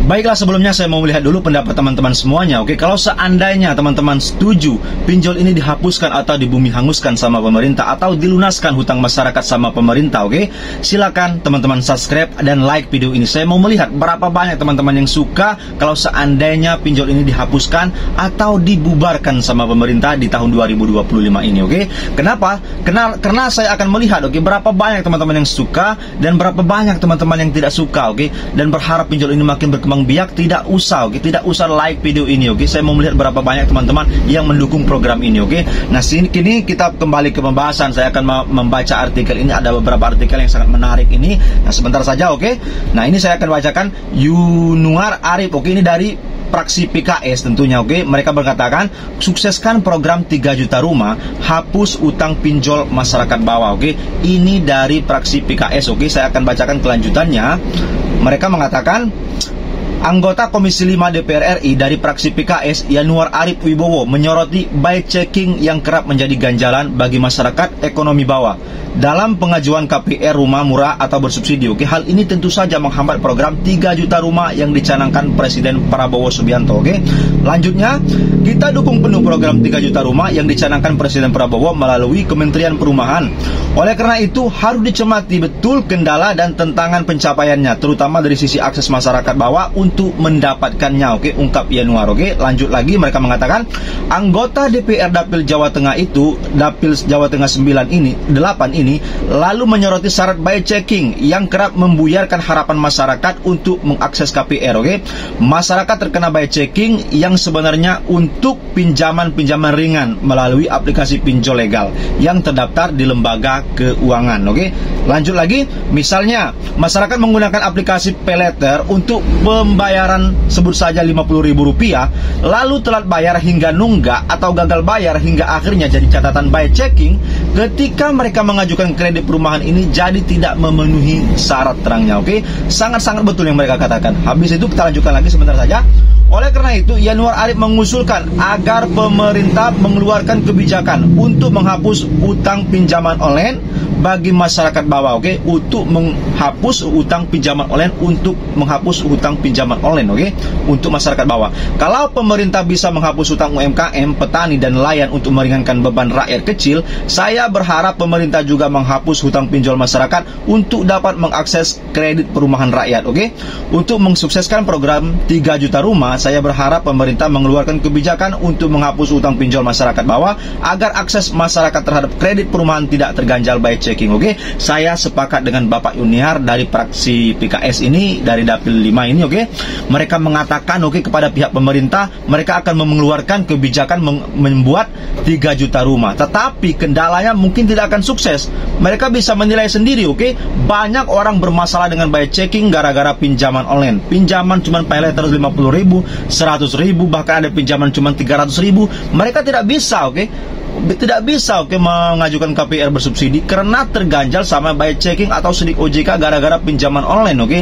Baiklah, sebelumnya saya mau melihat dulu pendapat teman-teman semuanya. Oke, kalau seandainya teman-teman setuju pinjol ini dihapuskan atau dibumi hanguskan sama pemerintah atau dilunaskan hutang masyarakat sama pemerintah, oke, silakan teman-teman subscribe dan like video ini. Saya mau melihat berapa banyak teman-teman yang suka kalau seandainya pinjol ini dihapuskan atau dibubarkan sama pemerintah di tahun 2025 ini, oke. Kenapa? Karena saya akan melihat, oke, berapa banyak teman-teman yang suka dan berapa banyak teman-teman yang tidak suka, oke, dan berharap pinjol ini makin berkembang biak. Tidak usah, oke, tidak usah like video ini, oke. Saya mau melihat berapa banyak teman-teman yang mendukung program ini, oke. Nah, kini kita kembali ke pembahasan. Saya akan membaca artikel ini. Ada beberapa artikel yang sangat menarik ini. Nah, sebentar saja, oke. Nah, ini saya akan bacakan. Yunuar Arif, oke, ini dari fraksi PKS tentunya, oke. Mereka berkatakan, sukseskan program 3 juta rumah, hapus utang pinjol masyarakat bawah, oke. Ini dari fraksi PKS, oke. Saya akan bacakan kelanjutannya. Mereka mengatakan, anggota Komisi 5 DPR RI dari fraksi PKS Yanuar Arif Wibowo menyoroti by checking yang kerap menjadi ganjalan bagi masyarakat ekonomi bawah dalam pengajuan KPR rumah murah atau bersubsidi. Oke, hal ini tentu saja menghambat program 3 juta rumah yang dicanangkan Presiden Prabowo Subianto. Oke, lanjutnya, kita dukung penuh program 3 juta rumah yang dicanangkan Presiden Prabowo melalui Kementerian Perumahan. Oleh karena itu, harus dicermati betul kendala dan tantangan pencapaiannya, terutama dari sisi akses masyarakat bawah untuk mendapatkannya, oke, ungkap Yanuar. Oke, lanjut lagi, mereka mengatakan anggota DPR Dapil Jawa Tengah itu, Dapil Jawa Tengah 8 ini lalu menyoroti syarat by checking yang kerap membuyarkan harapan masyarakat untuk mengakses KPR, oke. Masyarakat terkena by checking yang sebenarnya untuk pinjaman-pinjaman ringan melalui aplikasi pinjol legal yang terdaftar di lembaga keuangan, oke. Lanjut lagi, misalnya masyarakat menggunakan aplikasi paylater untuk pembayaran sebut saja Rp50.000, lalu telat bayar hingga nunggak atau gagal bayar hingga akhirnya jadi catatan by checking. Ketika mereka mengajukan kredit perumahan ini jadi tidak memenuhi syarat terangnya, oke. Sangat-sangat betul yang mereka katakan. Habis itu kita lanjutkan lagi sebentar saja. Oleh karena itu, Yanuar Arif mengusulkan agar pemerintah mengeluarkan kebijakan untuk menghapus utang pinjaman online bagi masyarakat bawah, oke, untuk menghapus utang pinjaman online, oke, untuk masyarakat bawah. Kalau pemerintah bisa menghapus utang UMKM, petani dan nelayan untuk meringankan beban rakyat kecil, saya berharap pemerintah juga menghapus hutang pinjol masyarakat untuk dapat mengakses kredit perumahan rakyat, oke. Untuk mensukseskan program 3 juta rumah, saya berharap pemerintah mengeluarkan kebijakan untuk menghapus utang pinjol masyarakat bawah agar akses masyarakat terhadap kredit perumahan tidak terganjal by checking, oke. Saya sepakat dengan Bapak Yuniar dari fraksi PKS ini, dari Dapil 5 ini, oke. Mereka mengatakan, oke, kepada pihak pemerintah, mereka akan mengeluarkan kebijakan membuat 3 juta rumah. Tetapi kendalanya mungkin tidak akan sukses. Mereka bisa menilai sendiri, oke. Banyak orang bermasalah dengan by checking gara-gara pinjaman online. Pinjaman cuma paylater 50.000, 100.000, bahkan ada pinjaman cuma 300.000. Mereka tidak bisa, oke, mengajukan KPR bersubsidi karena terganjal sama by checking atau sidik OJK gara-gara pinjaman online, oke.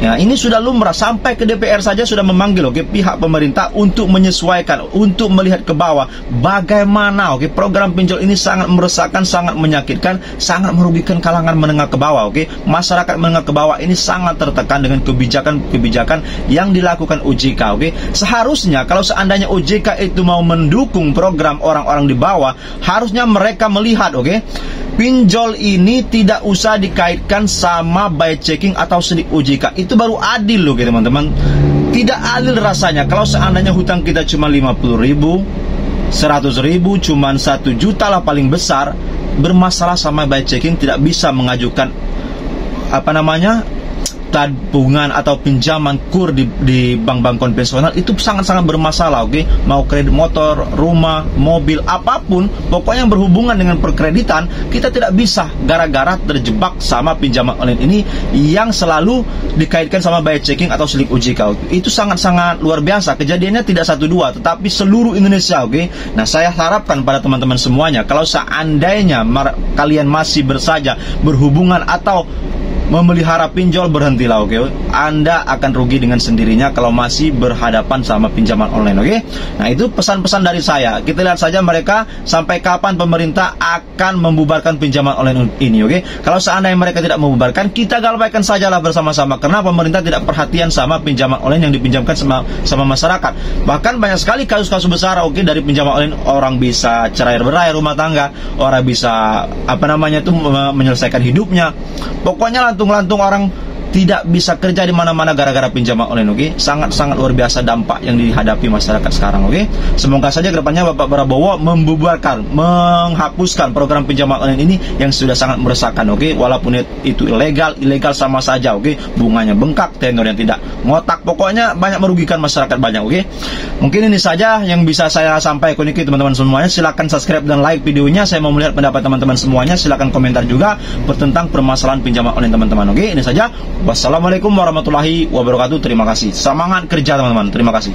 Ya, ini sudah lumrah, sampai ke DPR saja sudah memanggil, oke, pihak pemerintah untuk menyesuaikan, untuk melihat ke bawah bagaimana, oke, program pinjol ini sangat meresahkan, sangat menyakitkan, sangat merugikan kalangan menengah ke bawah, oke. Masyarakat menengah ke bawah ini sangat tertekan dengan kebijakan-kebijakan yang dilakukan OJK, oke. Seharusnya kalau seandainya OJK itu mau mendukung program orang-orang di bawah, harusnya mereka melihat, oke, pinjol ini tidak usah dikaitkan sama by checking atau sidik OJK. Itu baru adil loh, teman-teman. Tidak adil rasanya kalau seandainya hutang kita cuma 50.000, 100.000, cuma 1 juta lah paling besar, bermasalah sama by checking, tidak bisa mengajukan tabungan atau pinjaman kur di bank-bank konvensional. Itu sangat-sangat bermasalah, oke. Mau kredit motor, rumah, mobil, apapun, pokoknya yang berhubungan dengan perkreditan, kita tidak bisa gara-gara terjebak sama pinjaman online ini yang selalu dikaitkan sama by checking atau sidik OJK. Itu sangat-sangat luar biasa. Kejadiannya tidak 1-2, tetapi seluruh Indonesia, oke. Nah, saya harapkan pada teman-teman semuanya, kalau seandainya kalian masih berhubungan atau memelihara pinjol, berhentilah, oke. Anda akan rugi dengan sendirinya kalau masih berhadapan sama pinjaman online, oke. Nah, itu pesan-pesan dari saya. Kita lihat saja mereka sampai kapan pemerintah akan membubarkan pinjaman online ini, oke. Kalau seandainya mereka tidak membubarkan, kita galbaikan sajalah bersama-sama, karena pemerintah tidak perhatian sama pinjaman online yang dipinjamkan sama masyarakat. Bahkan banyak sekali kasus-kasus besar, oke, dari pinjaman online orang bisa cerai-berai rumah tangga, orang bisa menyelesaikan hidupnya. Pokoknya lantung-lantung orang tidak bisa kerja di mana-mana gara-gara pinjaman online, oke. Sangat-sangat luar biasa dampak yang dihadapi masyarakat sekarang, oke. Semoga saja kedepannya Bapak Prabowo menghapuskan program pinjaman online ini yang sudah sangat meresahkan, oke. Walaupun itu ilegal sama saja, oke. Bunganya bengkak, tenornya tidak ngotak, pokoknya banyak merugikan masyarakat banyak, oke. Mungkin ini saja yang bisa saya sampaikan, oke, teman-teman semuanya. Silakan subscribe dan like videonya. Saya mau melihat pendapat teman-teman semuanya. Silakan komentar juga tentang permasalahan pinjaman online teman-teman, oke. Ini saja. Wassalamualaikum warahmatullahi wabarakatuh. Terima kasih. Semangat kerja teman-teman. Terima kasih.